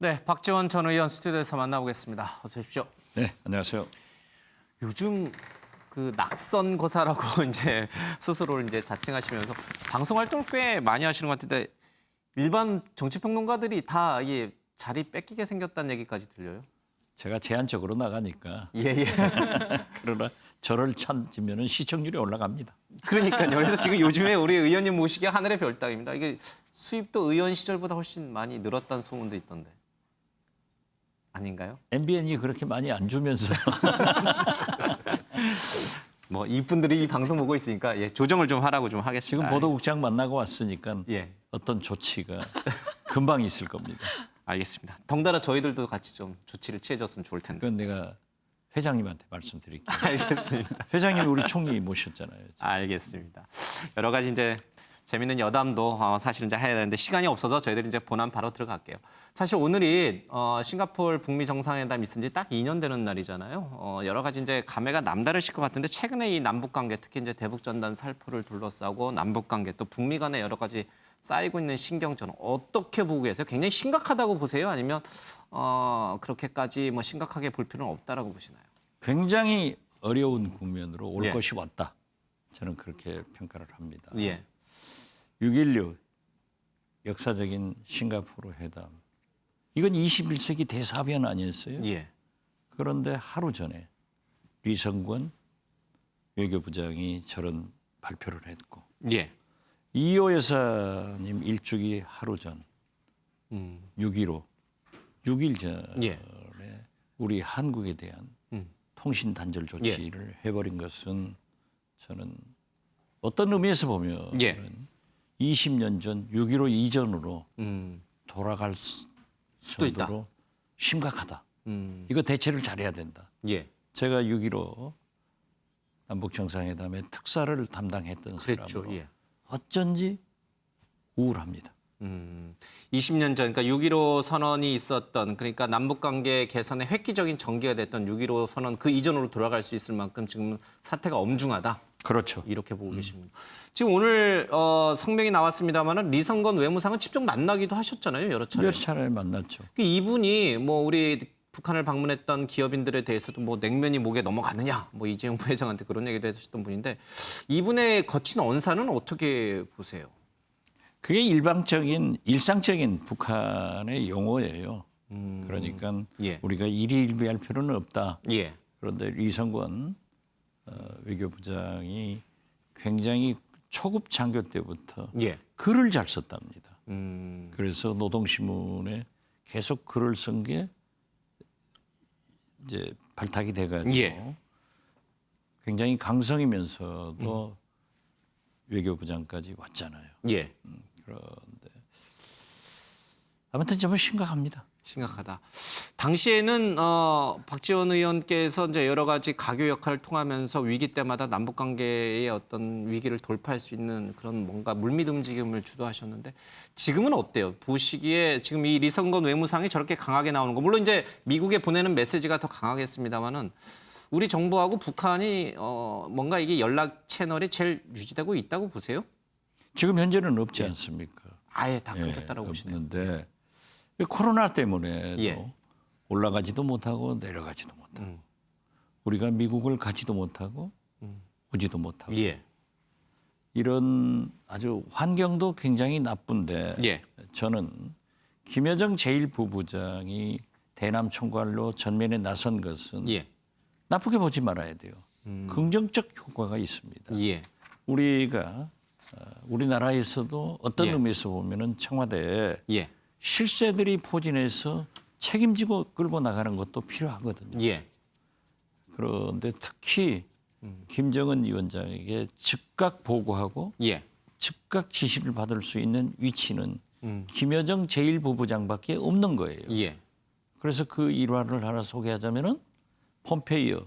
네, 박지원 전 의원 스튜디오에서 만나보겠습니다. 어서 오십시오. 네, 안녕하세요. 요즘 그 낙선 고사라고 이제 스스로를 이제 자칭하시면서 방송 활동을 꽤 많이 하시는 것 같은데 일반 정치평론가들이 다 이게 자리 뺏기게 생겼다는 얘기까지 들려요. 제가 제한적으로 나가니까 예. 그러나 저를 찾으면 시청률이 올라갑니다. 그러니까요. 그래서 지금 요즘에 우리 의원님 모시기 하늘의 별따기입니다. 이게 수입도 의원 시절보다 훨씬 많이 늘었다는 소문도 있던데. 아닌가요? MBN이 그렇게 많이 안 주면서 뭐 이분들이 이 방송 보고 있으니까 예, 조정을 좀 하라고 좀 하겠습니다. 지금 보도국장 만나고 왔으니까 예. 어떤 조치가 금방 있을 겁니다. 알겠습니다. 덩달아 저희들도 같이 좀 조치를 취해줬으면 좋을 텐데. 그건 내가 회장님한테 말씀드릴게요. 알겠습니다. 회장님이 우리 총리 모셨잖아요. 알겠습니다. 여러 가지 이제 재밌는 여담도 사실 이제 해야 되는데 시간이 없어서 저희들이 이제 본안 바로 들어갈게요. 사실 오늘이 싱가포르 북미 정상회담 있은 지 딱 2년 되는 날이잖아요. 여러 가지 이제 감회가 남다르실 것 같은데 최근에 이 남북 관계 특히 이제 대북 전단 살포를 둘러싸고 남북 관계 또 북미 간에 여러 가지 쌓이고 있는 신경전 어떻게 보고 계세요? 굉장히 심각하다고 보세요? 아니면 그렇게까지 뭐 심각하게 볼 필요는 없다라고 보시나요? 굉장히 어려운 국면으로 올 예. 것이 왔다. 저는 그렇게 평가를 합니다. 예. 6.16 역사적인 싱가포르 회담. 이건 21세기 대사변 아니었어요? 예. 그런데 하루 전에 리성권 외교부장이 저런 발표를 했고 예. 이호 여사님 일주기 하루 전 6.15 6일 전에 예. 우리 한국에 대한 통신 단절 조치를 해버린 것은 저는 어떤 의미에서 보면 예. 20년 전 6.15 이전으로 돌아갈 수도 있다. 정도로 심각하다. 이거 대처를 잘해야 된다. 예. 제가 6.15 남북 정상회담의 특사를 담당했던 그랬죠. 사람으로 예. 어쩐지 우울합니다. 20년 전, 그러니까 6.15 선언이 있었던, 그러니까 남북관계 개선의 획기적인 전개가 됐던 6.15 선언 그 이전으로 돌아갈 수 있을 만큼 지금 사태가 엄중하다. 그렇죠. 이렇게 보고 계십니다. 지금 오늘 성명이 나왔습니다만은 리성건 외무상은 직접 만나기도 하셨잖아요, 여러 차례. 몇 차례 만났죠. 이분이 뭐 우리 북한을 방문했던 기업인들에 대해서도 뭐 냉면이 목에 넘어가느냐, 뭐 이재용 부회장한테 그런 얘기도 해주셨던 분인데 이분의 거친 언사는 어떻게 보세요? 그게 일상적인 북한의 용어예요. 그러니까 예. 우리가 일희일비할 필요는 없다. 예. 그런데 리성권 외교부장이 굉장히 초급 장교 때부터 예. 글을 잘 썼답니다. 그래서 그래서 노동신문에 계속 글을 쓴 게 이제 발탁이 돼가지고 예. 굉장히 강성이면서도 외교부장까지 왔잖아요. 예. 그런데 아무튼 좀 심각합니다. 심각하다. 당시에는 박지원 의원께서 이제 여러 가지 가교 역할을 통하면서 위기 때마다 남북 관계의 어떤 위기를 돌파할 수 있는 그런 뭔가 물밑 움직임을 주도하셨는데 지금은 어때요? 보시기에 지금 이 리성건 외무상이 저렇게 강하게 나오는 거 물론 이제 미국에 보내는 메시지가 더 강하겠습니다만은 우리 정부하고 북한이 뭔가 이게 연락 채널이 제일 유지되고 있다고 보세요? 지금 현재는 없지 않습니까? 아예 다 끊겼다라고 보시네요. 없는데 코로나 때문에도 예. 올라가지도 못하고 내려가지도 못하고 우리가 미국을 가지도 못하고 오지도 못하고 예. 이런 아주 환경도 굉장히 나쁜데 예. 저는 김여정 제1부부장이 대남 총괄로 전면에 나선 것은 예. 나쁘게 보지 말아야 돼요. 긍정적 효과가 있습니다. 예. 우리가 우리나라에서도 어떤 예. 의미에서 보면은 청와대에 예. 실세들이 포진해서 책임지고 끌고 나가는 것도 필요하거든요. 예. 그런데 특히 김정은 위원장에게 즉각 보고하고 예. 즉각 지시를 받을 수 있는 위치는 김여정 제1부부장밖에 없는 거예요. 예. 그래서 그 일화를 하나 소개하자면은 폼페이오,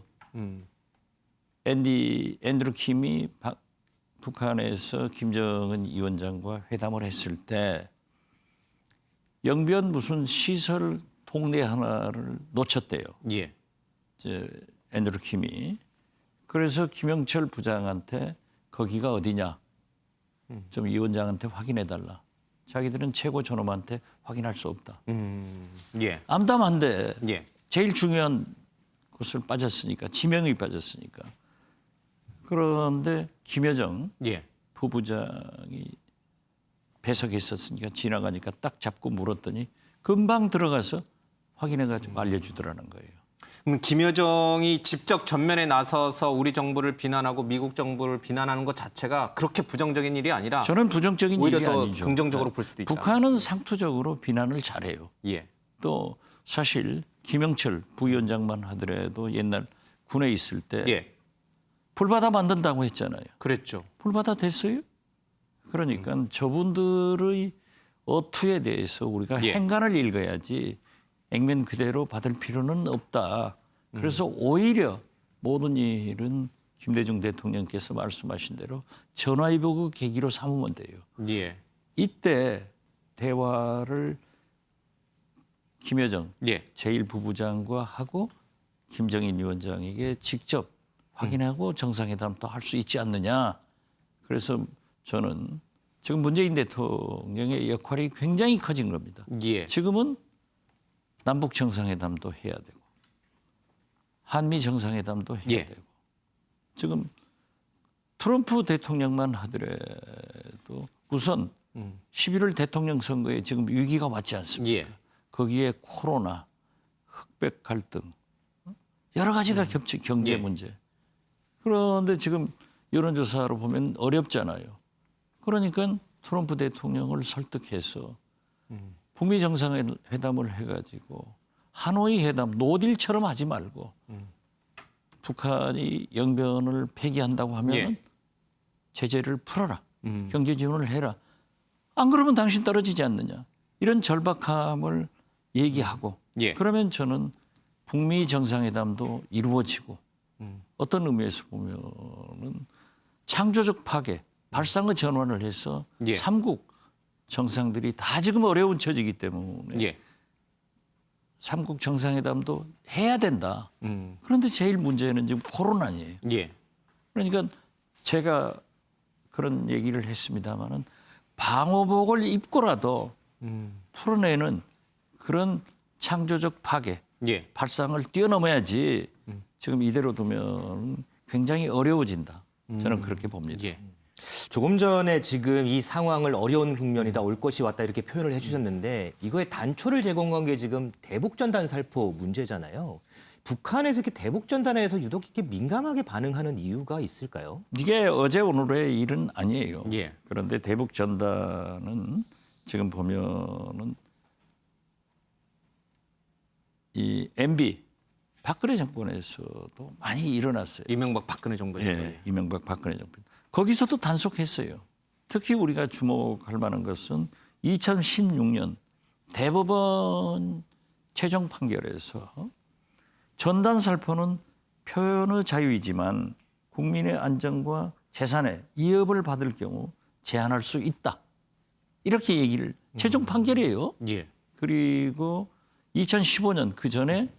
앤드루 킴이 북한에서 김정은 위원장과 회담을 했을 때 영변 무슨 시설 동네 하나를 놓쳤대요. 예. 이제 앤드루 킴이. 그래서 김영철 부장한테 거기가 어디냐 좀 위원장한테 확인해 달라. 자기들은 최고 저놈한테 확인할 수 없다. 예. 암담한데 예. 제일 중요한 곳을 빠졌으니까 지명이 빠졌으니까. 그런데 김여정 예. 부부장이 배석에 있었으니까 지나가니까 딱 잡고 물었더니 금방 들어가서 확인해가지고 알려주더라는 거예요. 그럼 김여정이 직접 전면에 나서서 우리 정부를 비난하고 미국 정부를 비난하는 것 자체가 그렇게 부정적인 일이 아니라 저는 부정적인 오히려 일이 더 아니죠. 긍정적으로 볼 수도 있다. 북한은 상투적으로 비난을 잘해요. 예. 또 사실 김영철 부위원장만 하더라도 옛날 군에 있을 때 예. 불바다 만든다고 했잖아요. 그랬죠. 불바다 됐어요? 그러니까 저분들의 어투에 대해서 우리가 예. 행간을 읽어야지 액면 그대로 받을 필요는 없다. 그래서 오히려 모든 일은 김대중 대통령께서 말씀하신 대로 전화위복의 계기로 삼으면 돼요. 예. 이때 대화를 김여정 예. 제1부부장과 하고 김정인 위원장에게 직접 확인하고 정상회담도 할 수 있지 않느냐. 그래서 저는 지금 문재인 대통령의 역할이 굉장히 커진 겁니다. 예. 지금은 남북 정상회담도 해야 되고 한미 정상회담도 해야 예. 되고 지금 트럼프 대통령만 하더라도 우선 11월 대통령 선거에 지금 위기가 왔지 않습니까? 예. 거기에 코로나, 흑백 갈등 여러 가지가 겹치 경제 예. 문제. 그런데 지금 여론조사로 보면 어렵잖아요. 그러니까 트럼프 대통령을 설득해서 북미 정상회담을 해가지고 하노이 회담 노딜처럼 하지 말고 북한이 영변을 폐기한다고 하면 예. 제재를 풀어라. 경제 지원을 해라. 안 그러면 당신 떨어지지 않느냐. 이런 절박함을 얘기하고 예. 그러면 저는 북미 정상회담도 이루어지고 어떤 의미에서 보면은 창조적 파괴, 발상의 전환을 해서 예. 삼국 정상들이 다 지금 어려운 처지이기 때문에 예. 삼국 정상회담도 해야 된다. 그런데 제일 문제는 지금 코로나예요. 예. 그러니까 제가 그런 얘기를 했습니다마는 방호복을 입고라도 풀어내는 그런 창조적 파괴, 예. 발상을 뛰어넘어야지 지금 이대로 두면 굉장히 어려워진다. 저는 그렇게 봅니다. 예. 조금 전에 지금 이 상황을 어려운 국면이다, 올 것이 왔다 이렇게 표현을 해주셨는데 이거에 단초를 제공한 게 지금 대북전단 살포 문제잖아요. 북한에서 이렇게 대북전단에 유독 이렇게 민감하게 반응하는 이유가 있을까요? 이게 어제 오늘의 일은 아니에요. 예. 그런데 대북 전단은 지금 보면은 이 MB 박근혜 정권에서도 많이 일어났어요. 이명박 박근혜 정부에서. 예, 이명박 박근혜 정권. 거기서도 단속했어요. 특히 우리가 주목할 만한 것은 2016년 대법원 최종 판결에서 전단 살포는 표현의 자유이지만 국민의 안전과 재산의 위협을 받을 경우 제한할 수 있다. 이렇게 얘기를 최종 판결이에요. 예. 그리고 2015년 그 전에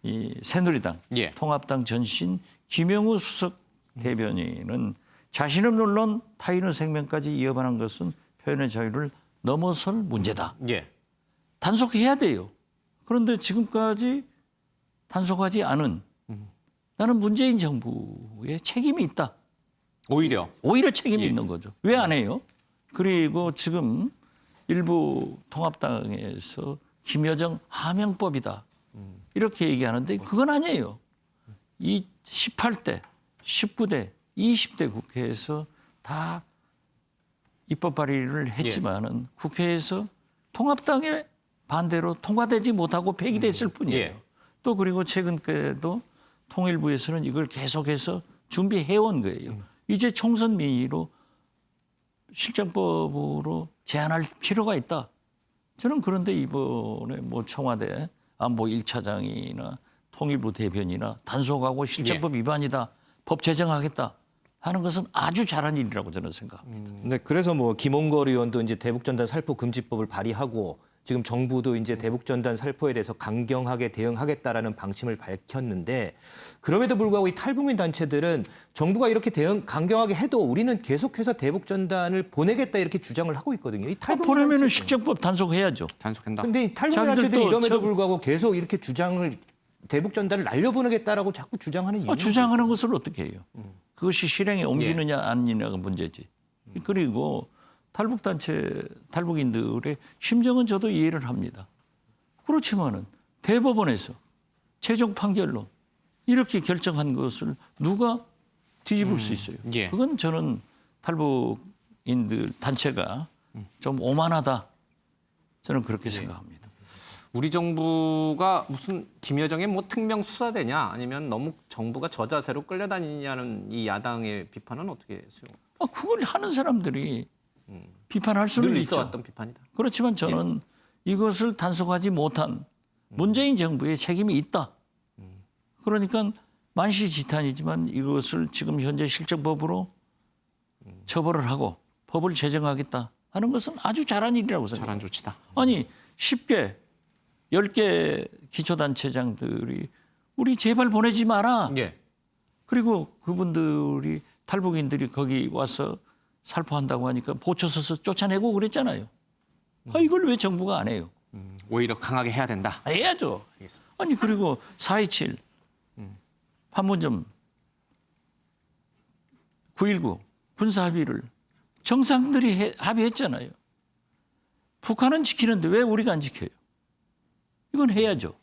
이 새누리당 예. 통합당 전신 김영우 수석 대변인은 자신은 물론 타인의 생명까지 위협하는 것은 표현의 자유를 넘어설 문제다. 예. 단속해야 돼요. 그런데 지금까지 단속하지 않은 나는 문재인 정부의 책임이 있다. 오히려. 오히려 책임이 예. 있는 거죠. 왜 안 해요? 그리고 지금 일부 통합당에서 김여정 하명법이다. 이렇게 얘기하는데 그건 아니에요. 이 18대, 19대, 20대 국회에서 다 입법 발의를 했지만은 국회에서 통합당의 반대로 통과되지 못하고 폐기됐을 뿐이에요. 예. 또 그리고 최근에도 통일부에서는 이걸 계속해서 준비해온 거예요. 이제 총선 민의로 실정법으로 제한할 필요가 있다. 저는 그런데 이번에 뭐 청와대 안보 1차장이나 통일부 대변이나 단속하고 실정법 위반이다. 법 제정하겠다 하는 것은 아주 잘한 일이라고 저는 생각합니다. 네, 그래서 뭐 김홍걸 의원도 이제 대북전단 살포 금지법을 발의하고 지금 정부도 이제 대북전단 살포에 대해서 강경하게 대응하겠다라는 방침을 밝혔는데 그럼에도 불구하고 이 탈북민 단체들은 정부가 이렇게 강경하게 해도 우리는 계속해서 대북전단을 보내겠다 이렇게 주장을 하고 있거든요. 이 탈북민 보내면은 단체들. 실정법 단속해야죠. 단속한다. 근데 이 탈북민 자기들 단체들이 또 이럼에도 저- 불구하고 계속 이렇게 주장을 대북 전단을 날려보내겠다라고 자꾸 주장하는 이유는 주장하는 것을 어떻게 해요? 그것이 실행에 옮기느냐 아니냐가 문제지. 그리고 탈북인들의 심정은 저도 이해를 합니다. 그렇지만은 대법원에서 최종 판결로 이렇게 결정한 것을 누가 뒤집을 수 있어요? 예. 그건 저는 탈북인들 단체가 좀 오만하다. 저는 그렇게 생각합니다. 우리 정부가 무슨 김여정의 뭐 특명 수사대냐 아니면 너무 정부가 저자세로 끌려다니냐는 이 야당의 비판은 어떻게 수용? 그걸 하는 사람들이 비판할 수는 늘 있죠. 있어왔던 비판이다. 그렇지만 저는 이것을 단속하지 못한 문재인 정부의 책임이 있다. 그러니까 만시지탄이지만 이것을 지금 현재 실정법으로 처벌을 하고 법을 제정하겠다 하는 것은 아주 잘한 일이라고 생각합니다. 잘한 조치다. 아니 10개, 10개 기초단체장들이 우리 제발 보내지 마라. 예. 그리고 그분들이 탈북인들이 거기 와서 살포한다고 하니까 보초서서 쫓아내고 그랬잖아요. 이걸 왜 정부가 안 해요? 오히려 강하게 해야 된다. 해야죠. 알겠습니다. 아니 그리고 4.27 판문점 9.19 군사합의를 정상들이 합의했잖아요. 북한은 지키는데 왜 우리가 안 지켜요? 이건 해야죠.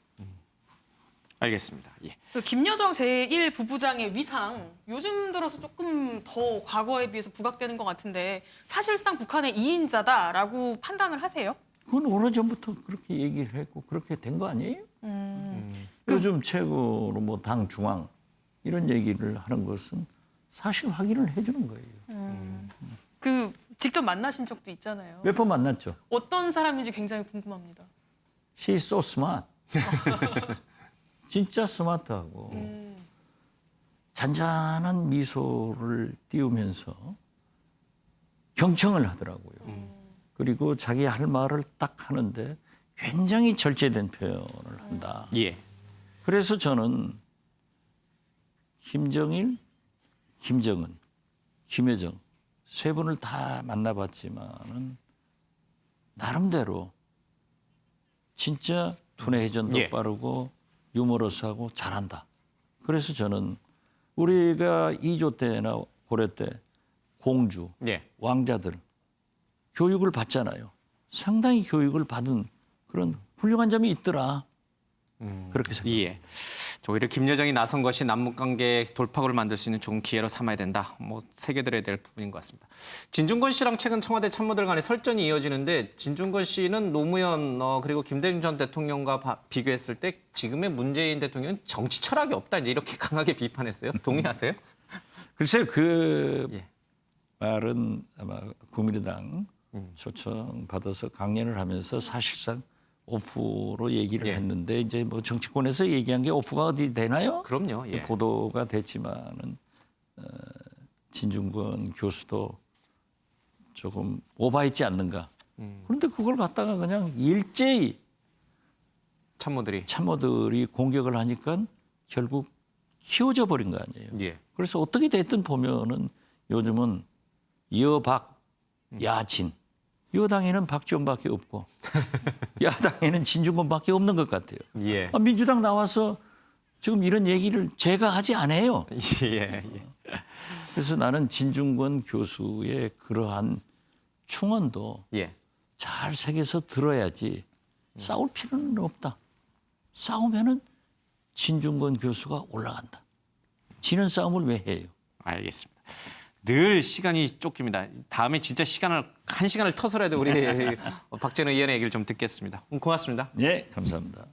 알겠습니다. 예. 그 김여정 제1부부장의 위상 요즘 들어서 조금 더 과거에 비해서 부각되는 것 같은데 사실상 북한의 2인자다라고 판단을 하세요? 그건 오래전부터 그렇게 얘기를 했고 그렇게 된 거 아니에요? 요즘 최고로 뭐 당 중앙 이런 얘기를 하는 것은 사실 확인을 해주는 거예요. 그 직접 만나신 적도 있잖아요. 몇 번 만났죠. 어떤 사람인지 굉장히 궁금합니다. She's so smart. 진짜 스마트하고 잔잔한 미소를 띄우면서 경청을 하더라고요. 그리고 자기 할 말을 딱 하는데 굉장히 절제된 표현을 한다. 예. 그래서 저는 김정일, 김정은, 김여정 세 분을 다 만나봤지만은 나름대로 진짜 두뇌 회전도 예. 빠르고 유머러스하고 잘한다. 그래서 저는 우리가 2조 때나 고려 때 공주, 예. 왕자들 교육을 받잖아요. 상당히 교육을 받은 그런 훌륭한 점이 있더라. 그렇게 생각합니다. 예. 저 오히려 김여정이 나선 것이 남북 관계 돌파구를 만들 수 있는 좋은 기회로 삼아야 된다. 뭐 새겨들어야 될 부분인 것 같습니다. 진중권 씨랑 최근 청와대 참모들 간의 설전이 이어지는데 진중권 씨는 노무현 그리고 김대중 전 대통령과 비교했을 때 지금의 문재인 대통령은 정치 철학이 없다. 이제 이렇게 강하게 비판했어요. 동의하세요? 글쎄요, 그 예. 말은 아마 국민의당 초청 받아서 강연을 하면서 사실상 오프로 얘기를 예. 했는데 이제 뭐 정치권에서 얘기한 게 오프가 어디 되나요? 그럼요. 예. 보도가 됐지만은 진중권 교수도 조금 오바했지 않는가. 그런데 그걸 갖다가 그냥 일제히 참모들이. 참모들이 공격을 하니까 결국 키워져 버린 거 아니에요. 예. 그래서 어떻게 됐든 보면은 요즘은 여박, 야진. 여당에는 박지원밖에 없고 야당에는 진중권밖에 없는 것 같아요. 예. 민주당 나와서 지금 이런 얘기를 제가 하지 않아요. 예. 예. 그래서 나는 진중권 교수의 그러한 충언도 예. 잘 새겨서 들어야지 싸울 필요는 없다. 싸우면은 진중권 교수가 올라간다. 지는 싸움을 왜 해요? 알겠습니다. 늘 시간이 쫓깁니다. 다음에 진짜 한 시간을 터서라도 우리 박재능 의원의 얘기를 좀 듣겠습니다. 고맙습니다. 네, 감사합니다.